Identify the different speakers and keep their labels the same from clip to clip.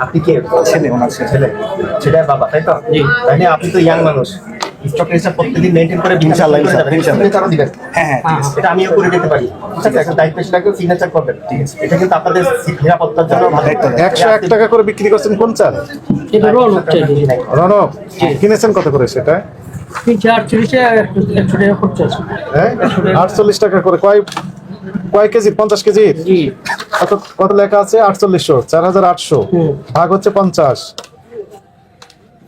Speaker 1: আপনি কি ছেলে? ওনার ছেলে, ছেলের বাবা, তাই তো? তাই না? আপনি তো ইয়াং মানুষ, স্টক রেজিস্টার প্রত্যেকদিন মেইনটেইন করে ইনশাআল্লাহ সিগনেচার দিবেন। হ্যাঁ, এটা আমিও করে দিতে পারি। ঠিক আছে, এখন দায়িত্ব সেটাকে সিগনেচার করবেন। ঠিক আছে, এটা কিন্তু আপনাদের নিরাপত্তার জন্য ভালো।
Speaker 2: 101 টাকা করে বিক্রি করছেন কোন চাল?
Speaker 3: এটা রনক চাই।
Speaker 2: রনক কিনেছেন কত করে সেটা?
Speaker 3: 348 100 টাকা খরচ আছে।
Speaker 2: হ্যাঁ, 48 টাকা করে। কয় কেজি? 50 কেজি।
Speaker 3: জি।
Speaker 2: কত লেখা আছে? 4800, 4800 ভাগ হচ্ছে 50,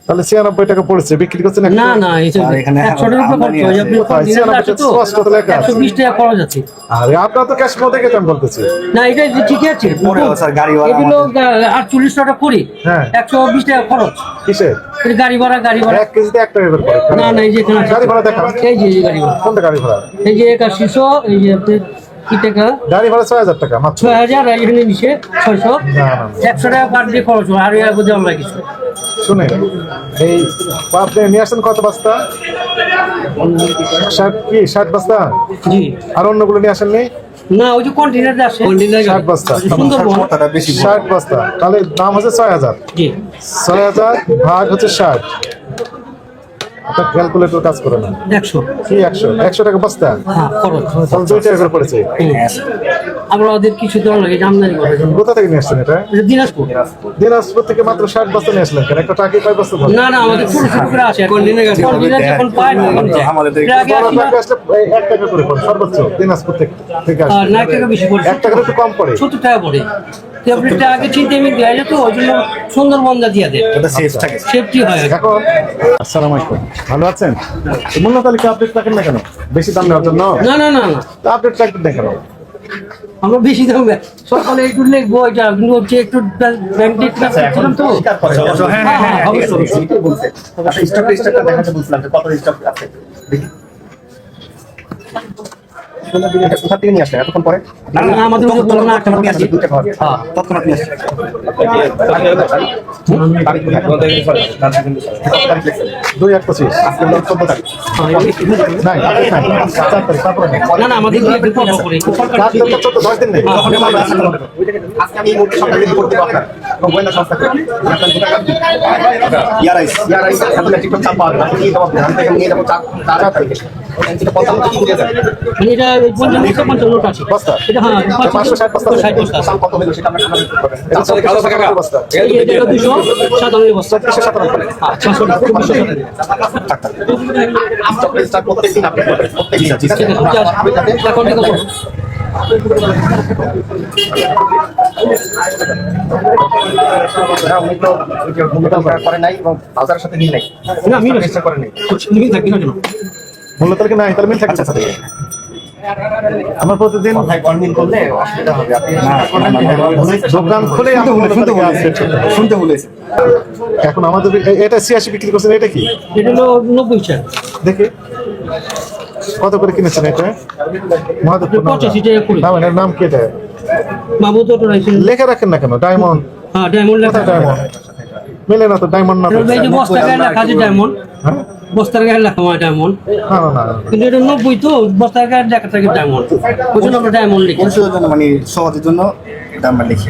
Speaker 2: তাহলে 96 টাকা পড়েছে। বিক্রি করছেন
Speaker 3: না না, এখানে 100 টাকা খরচ হয়। আপনি
Speaker 2: কত লেখা?
Speaker 3: 120 টাকা খরচ আছে।
Speaker 2: আরে আপনার তো ক্যাশ মধ্যে গেতাম বলতেছি।
Speaker 3: না, এটা ঠিক আছে।
Speaker 1: স্যার গাড়ি ভাড়া
Speaker 3: এগুলো 48 টাকা করি।
Speaker 2: হ্যাঁ,
Speaker 3: 120 টাকা খরচ।
Speaker 2: কিসের
Speaker 3: গাড়ি ভাড়া?
Speaker 2: 1 কেজিতে 1 টাকা করে পড়ে।
Speaker 3: না না, এই যে এখানে
Speaker 2: গাড়ি ভাড়া দেখান।
Speaker 3: এই যে গাড়ি ভাড়া।
Speaker 2: কোনটা গাড়ি ভাড়া?
Speaker 3: এই যে 8100, এই যে আপনি কি টাকা?
Speaker 2: গাড়ি ভাড়া 6000 টাকা মাত্র।
Speaker 3: 6000, আর এখানে নিচে 600।
Speaker 2: না না,
Speaker 3: 100 টাকা পার ডে খরচ হয়। আর এর বুঝে আমরা কিছু
Speaker 2: শুনে এই আপনি নিয়ে আসেন কত বস্তা? 60 বস্তা?
Speaker 3: জি।
Speaker 2: আর অন্যগুলো নিয়ে আসেননি?
Speaker 3: না, ওই যে কন্টেইনারে আসে
Speaker 2: 60 বস্তা।
Speaker 3: সুন্দরবন
Speaker 2: 60 বস্তা, তাহলে দাম হচ্ছে 6000।
Speaker 3: জি।
Speaker 2: 6000 ভাগ হচ্ছে 60, একটা ক্যালকুলেটর কাজ করে না।
Speaker 3: 100
Speaker 2: কি 100 টাকা বস্তা?
Speaker 3: হ্যাঁ, খরচ।
Speaker 2: তাহলে 2 টাকা করে পড়েছে।
Speaker 3: আমরা ওদের কিছু দেওয়া লাগে, আমদানি করে।
Speaker 2: কোথা থেকে নিয়ে আসছেন এটা?
Speaker 3: দিনাজপুর।
Speaker 2: দিনাজপুর থেকে মাত্র 60 বস্তা নিয়ে আসলেন কেন? একটা টাকি 5 বস্তা ধরে।
Speaker 3: না না, আমাদের ছোট ছোট করে আসে। কন্টেইনার যখন পায় তখন দেয়। এর আগে
Speaker 2: বড়
Speaker 3: আসলে
Speaker 2: টাকি আসলে 1 টাকা করে পড়ে সর্বোচ্চ দিনাজপুর থেকে আসে।
Speaker 3: না, টাকা বেশি পড়ে।
Speaker 2: 1 টাকা একটু কম পড়ে।
Speaker 3: 70 টাকা পড়ে। ট্যাবলেটটা আগে চিনতে আমি দেওয়া যেত, ওই জন্য সুন্দরবন দিয়ে দেয়।
Speaker 1: এটা সেফ থাকে।
Speaker 3: সেফটি হয়।
Speaker 2: এখন আসসালামু আলাইকুম, ভালো আছেন? মূল্য তালিকা আপডেট রাখেন না কেন? বেশি দাম নেওয়ার জন্য?
Speaker 3: না না না না,
Speaker 2: আপডেট রাখবেন না কেন?
Speaker 3: আমরা বেশি দাম সকালে একটু লিখবো, এটা কিন্তু হচ্ছে একটু ব্যাংকে ছিলাম তো।
Speaker 1: হ্যাঁ হ্যাঁ হ্যাঁ, অবশ্যই এটাই বলছে। আচ্ছা, স্টক রেজিস্টারটা দেখাতে বলছিলাম যে কত স্টক আছে। দেখি এটা কোথা থেকে নিয়ে আসলে এতক্ষণ পরে?
Speaker 3: না না, আমাদের ওই যে বললাম না, একটা
Speaker 1: নিয়ে আসলে 2 টাকা হবে।
Speaker 3: হ্যাঁ,
Speaker 1: তৎক্ষণাৎ নিয়ে আসলে তারিখ কোথায়?
Speaker 2: 2/1/25
Speaker 1: আজকে হলো 14 তারিখ।
Speaker 2: নাই, আপডেট নাই। 4 তারিখ, তারপরে নেই।
Speaker 3: না না, আমাদের দিয়ে একটু ফলো করি।
Speaker 2: 4 তারিখ 10 দিন নেই।
Speaker 1: আজকে আমি এই মুহূর্তে সরকারি রিপোর্ট দেবো আপনার গোয়েন্দা সংস্থাকে। ইয়ারাইস এখন একটু চাপ পাওয়া যাবে। নিয়ে যাবো, ধান থেকে নিয়ে যাবো 4 তারিখে। এটা 55 কি দিয়ে যাবে?
Speaker 3: এটা 55 নোট আছে
Speaker 2: বস্তা?
Speaker 3: এটা। হ্যাঁ,
Speaker 2: 560 বস্তা।
Speaker 3: 60 বস্তা।
Speaker 1: দাম কত হলো সেটা আমরা কিভাবে করব?
Speaker 2: এটা 457 বস্তা।
Speaker 3: এই যে এটা 297 বস্তা।
Speaker 2: 457।
Speaker 3: হ্যাঁ, 600
Speaker 1: স্টক রেজিস্টার প্রত্যেকদিন আপডেট করবেন, প্রত্যেকদিন। ঠিক আছে?
Speaker 3: এখন ঠিক আছে।
Speaker 1: উনি তো ওই যে ভূমিকা করে নাই এবং বাজারের সাথে মিল নাই।
Speaker 3: না, মিল আছে।
Speaker 1: রেজিস্টার করে নাই।
Speaker 3: মিল থাকি না কেন?
Speaker 2: মূল্য তালিকা নাই, তাহলে মিল থাকছে সাথে। আমার প্রতিদিন
Speaker 1: ভাই গণমিল করলে অসুবিধা হবে। আপনি
Speaker 2: দোকান খুলে
Speaker 1: শুনতে বলেছে।
Speaker 2: এখন আমাদের এটা 86 বিক্রি করছেন, এটা কি
Speaker 3: এটা হলো 90 টাকা।
Speaker 2: দেখি কত করে কিনেছেন এটা? মহাদেবপুর
Speaker 3: 85 টাকা করে।
Speaker 2: নাম, এর নাম কি? এটা
Speaker 3: মাহমুদ তো রাইছেন।
Speaker 2: লেখা রাখেন না কেন? ডায়মন্ড।
Speaker 3: হ্যাঁ, ডায়মন্ড লেখা।
Speaker 2: কোথায় ডায়মন্ড? মেলে না তো, ডায়মন্ড না তো।
Speaker 3: এই যে বস্তা গায়ে লেখা আছে ডায়মন্ড।
Speaker 2: হ্যাঁ?
Speaker 3: বস্তার গায়ে লেখা হয় ডায়মন্ড।
Speaker 2: না না না,
Speaker 3: কিন্তু এটা 90 তো, বস্তার গায়ে লেখা থাকে ডায়মন্ড। ওই জন্য আমরা ডায়মন্ড লিখি।
Speaker 1: পরিষদের জন্য মানে সহজের জন্য এটা আমরা লিখি।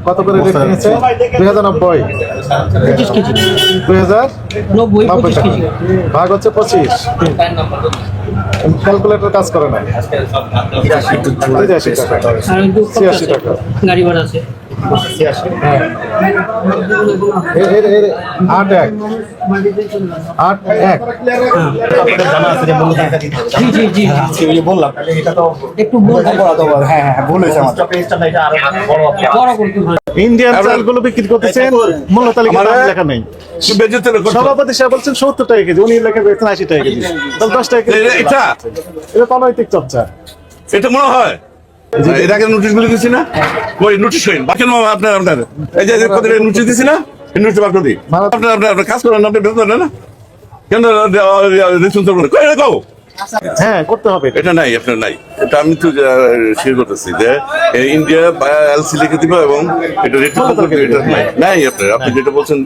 Speaker 2: কত করে রেট কিনেছে? 2090।
Speaker 3: 25 কেজি।
Speaker 2: 2090
Speaker 3: 25 কেজি।
Speaker 2: ভাগ হচ্ছে 25। ক্যালকুলেটর কাজ করে না। 83 টাকা।
Speaker 3: আর একটু
Speaker 2: 86 টাকা।
Speaker 3: গাড়ি ভাড়া আছে।
Speaker 1: 86।
Speaker 2: হ্যাঁ, এর 8-1
Speaker 1: আপনাদের জানা আছে যে মূল্য তালিকা দিতে হবে।
Speaker 3: জি জি জি।
Speaker 1: আজকে ওই যে বললাম এটা তো
Speaker 3: একটু বলতে
Speaker 1: হ্যাঁ হ্যাঁ ভুল হয়েছে আমার। স্টক রেজিস্টারটা এটা আরো বড় হবে।
Speaker 3: বড় করতে হয়।
Speaker 2: ইন্ডিয়ান চালগুলো বিক্রি করতেছেন, মূল্য তালিকা দাম লেখা নেই। সভাপতি সাহেব বলছেন 70 টাকা কেজি, উনি লেখা বেচছেন 80 টাকা কেজি। তাহলে 10 টাকা কেজি।
Speaker 4: এটা
Speaker 2: এটা অনৈতিক চর্চা।
Speaker 4: এটা মনে হয় এর আগে নোটিশ গুলো দিচ্ছি না? ওই নোটিশ হইন বাকি আপনার আপনার এই যে নোটিশ দিচ্ছি না, এই নোটিশ বাকি দিই। আপনার আপনার কাজ করেন, আপনি বেতন দেন না কেন?
Speaker 2: হ্যাঁ, করতে হবে।
Speaker 4: এটা নাই, আপনার নাই। এটা আমি তো শেয়ার করতেছি যে ইন্ডিয়া এলসি লিখে দিব এবং এটা রেট এটা নাই নাই আপনার আপনি যেটা বলছেন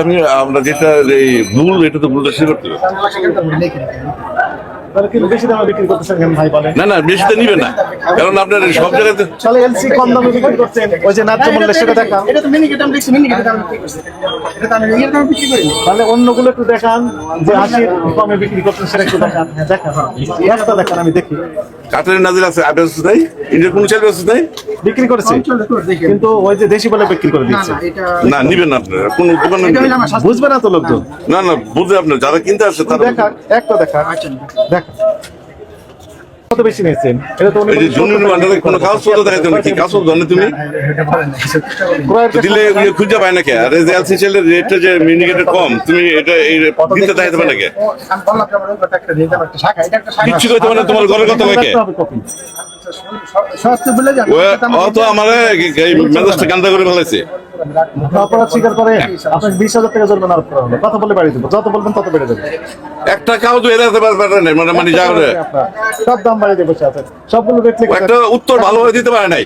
Speaker 4: আমি আমরা যেটা ভুল, এটা তো ভুলটা শেয়ার করতে হবে।
Speaker 2: তাহলে কিন্তু বেশি দামে বিক্রি করতেছেন কেন ভাই বলেন?
Speaker 4: না বেশি তো নিবেন না, কারণ আপনার সব জায়গায় তো-
Speaker 2: তাহলে এলসি কম দামে বিক্রি করছেন, ওই যে ন্যায্য মূল্য সেটা দেখান।
Speaker 1: এটা তো মিনিকেট আমি দেখছি, মিনিকেটের দাম বিক্রি করছে। এটা তো আমি এর দাম বিক্রি করি না।
Speaker 2: তাহলে অন্যগুলো একটু দেখান, যে 80 কমে বিক্রি করছেন সেটা একটু দেখান। হ্যাঁ দেখান, একটা দেখান আমি দেখি।
Speaker 4: কাঠের নাজিল আছে, আপনার ব্যবস্থা নাই, ইন্ডিয়ার কোনো চাল ব্যবস্থা নাই,
Speaker 2: বিক্রি করেছে
Speaker 1: চলো তো দেখি।
Speaker 2: কিন্তু ওই যে দেশি বলে বিক্রি করে
Speaker 1: না
Speaker 2: দিচ্ছে।
Speaker 1: না এটা
Speaker 4: না নিবেন না আপনারা, কোনো দোকান
Speaker 1: এটা হইলো আমার স্বাস্থ্য।
Speaker 2: বুঝবে না তো লোকজন।
Speaker 4: না বুঝে আপনার যারা কিনতে আসছে তারা
Speaker 2: দেখা একটা দেখা দেখা কত বেশি নিয়েছেন? এটা তো উনি
Speaker 4: এই যে জুনিয়র আন্ডারে কোনো কাগজপত্র দেখাইতে হবে, কি কাগজপত্র জানো তুমি?
Speaker 1: এটা বলেন না।
Speaker 2: ক্রয়ের
Speaker 4: তো দিলে খুঁজে পায় না কে? আর এই যে এলসি চালের রেটটা যে মিনিকেটে কম, তুমি এটা এই দিতে দেখাইতে পারে না কে?
Speaker 1: আমি বললাম তো আমার ওই কথা একটা দিতে একটা শাখা, এটা একটা শাখা।
Speaker 4: কিচ্ছু কইতে পারে না, তোমার ঘরের কথা লাগে।
Speaker 2: কপি
Speaker 1: স্বাস্থ্য বলে জানি।
Speaker 4: অত আমার এই মেজাজটা গান্দা করে ফেলাইছে।
Speaker 2: অপরাধ স্বীকার করে আপনাকে 20,000 টাকা জরিমানা আরোপ করা হলো। কথা বলে বাড়ি দেবো, যত বলবেন তত বেড়ে যাবে।
Speaker 4: একটা কাগজ এড়াতে পারে না, মানে যা করে
Speaker 2: আপনার সব দাম বাড়িয়ে দেবো সাথে, সবগুলো রেট লিখে
Speaker 4: একটা উত্তর ভালোভাবে দিতে পারে নাই।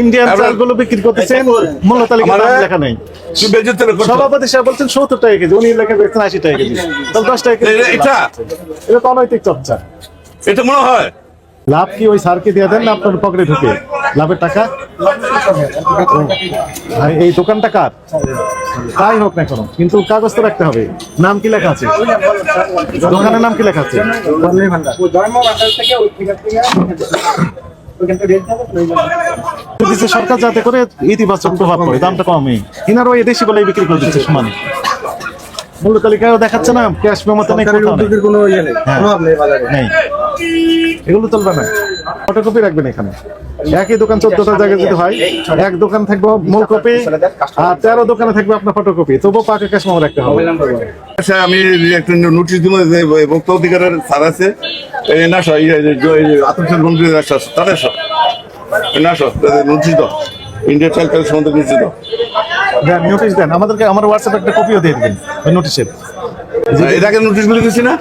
Speaker 2: ইন্ডিয়ান চালগুলো বিক্রি করতেছেন, মূল্য তালিকা দাম লেখা নেই।
Speaker 4: তুই বেজ্জত করছো।
Speaker 2: সভাপতি সাহেব বলছেন 70 টাকা কেজি, উনি লেখা বেচছেন 80 টাকা কেজি। তাহলে 10 টাকা কেজি
Speaker 4: এটা
Speaker 2: এটা তো অনৈতিক চর্চা।
Speaker 4: এটা মনে হয়
Speaker 2: লাভ কি ওই স্যারকে দিয়ে দেন না আপনার পকেটে ঢুকে লাভের টাকা? ভাই এই দোকানটা কার? তাই হোক না কেন, কিন্তু কাগজ তো রাখতে হবে। নাম কি লেখা আছে? দোকানের নাম কি লেখা আছে? দিচ্ছে সরকার, যাতে করে ইতিবাচক প্রভাব পড়ে, দামটা কমে। ইনারও এই দেশি বলে বিক্রি করে দিচ্ছে সমানে। মূল্য তালিকাও দেখাচ্ছে না, ক্যাশ মেমোতে নেই, কোথাও নেই।
Speaker 1: কোনো ইয়ে নেই,
Speaker 2: হ্যাঁ।
Speaker 1: প্রভাব নেই বাজারে।
Speaker 2: নেই, এগুলো চলবে না। ফটোকপি রাখবেন এখানে। একই দোকান 14টা জায়গায় যদি হয়, এক দোকান থাকবে মূল কপি আর 13 দোকানে থাকবে আপনার ফটোকপি, তবুও পাকা ক্যাশ মেমো রাখতে হবে।
Speaker 4: আচ্ছা, আমি একটা নোটিশ দিব যে ভোক্তা অধিকারের স্যার আছে, এই না সব আতঙ্কের মন্ত্রী তাদের সব না সব নোটিশ দাও, ইন্ডিয়া চাইল্ড কাল সম্বন্ধে নোটিশ দাও।
Speaker 2: দেন, নোটিশ দেন আমাদেরকে, আমার হোয়াটসঅ্যাপে একটা কপিও দিয়ে দিবেন ওই নোটিশের।
Speaker 4: এর আগে নোটিশ গুলো দিচ্ছি না,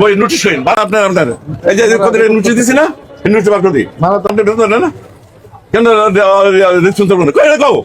Speaker 4: ওই নোটিশ হইন আপনার এই যে নোটিশ দিচ্ছি না, নোটিশ বাক্য দিই
Speaker 2: মারা তো
Speaker 4: আপনি বেতন না কেন শুনতে পারবেন না, কই রে কও